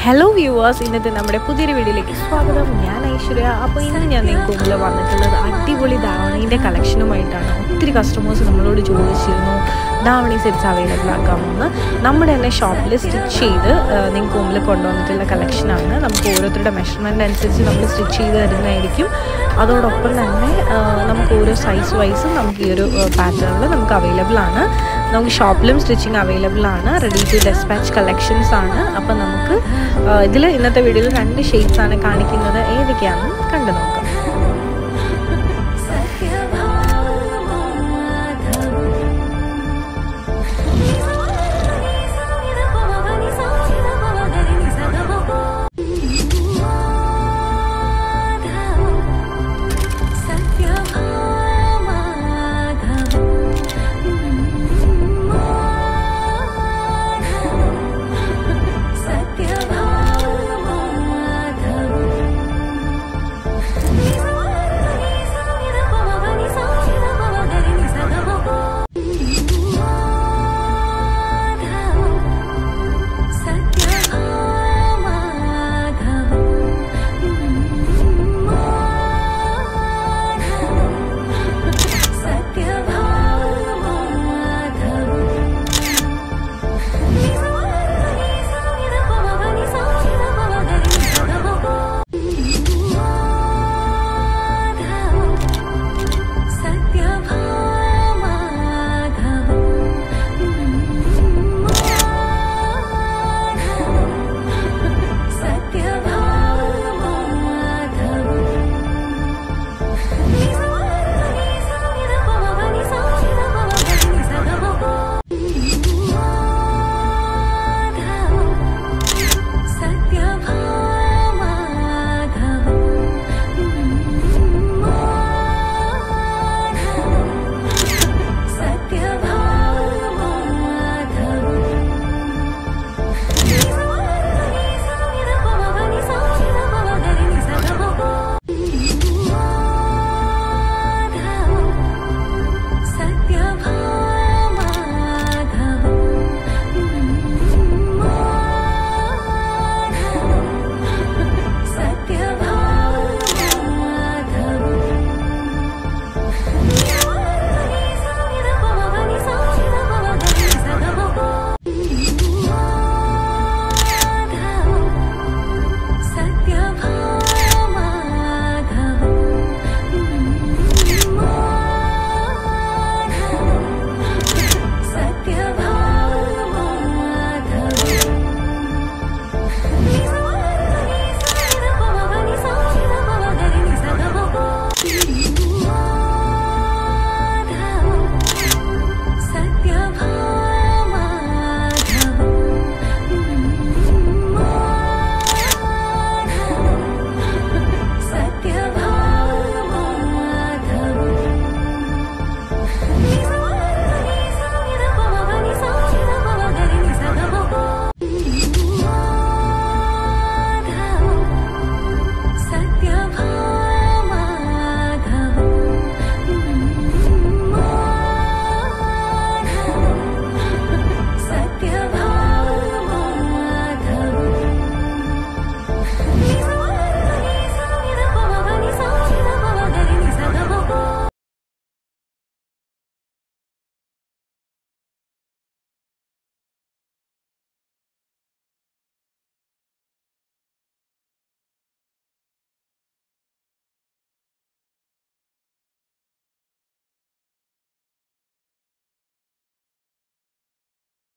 Hello viewers, ഇന്നത്തെ നമ്മുടെ പുതിയൊരു വീഡിയോയിലേക്ക് സ്വാഗതം. ഞാൻ ഐശ്വര്യ. അപ്പോൾ ഇന്ന് ഞാൻ നിങ്ങൾക്ക് മുമ്പിൽ വന്നിട്ടുള്ളത് അടിപൊളി ധാവണീൻ്റെ കളക്ഷനുമായിട്ടാണ്. ഒത്തിരി കസ്റ്റമേഴ്സ് നമ്മളോട് ചോദിച്ചിരുന്നു ധാവണി സെറ്റ്സ് അവൈലബിൾ ആക്കാമെന്ന്. നമ്മുടെ തന്നെ ഷോപ്പിൽ സ്റ്റിച്ച് ചെയ്ത് നിങ്ങൾക്ക് മുമ്പിൽ കൊണ്ടുവന്നിട്ടുള്ള കളക്ഷനാണ്. നമുക്ക് ഓരോരുത്തരുടെ മെഷർമെൻറ്റ് അനുസരിച്ച് നമ്മൾ സ്റ്റിച്ച് ചെയ്ത് തരുന്നതായിരിക്കും. അതോടൊപ്പം തന്നെ നമുക്ക് ഓരോ സൈസ് വൈസും നമുക്ക് ഈ ഒരു പാറ്റേണിൽ നമുക്ക് അവൈലബിൾ ആണ്. നമുക്ക് ഷോപ്പിലും സ്റ്റിച്ചിങ് അവൈലബിൾ ആണ്. റെഡി ടു ഡെസ്പാച്ച് കളക്ഷൻസ് ആണ്. അപ്പം നമുക്ക് ഇതിൽ ഇന്നത്തെ വീഡിയോയിൽ 2 ഷെയ്ഡ്സ് ആണ് കാണിക്കുന്നത്. ഏതൊക്കെയാണെന്ന് കണ്ടു നോക്കാം.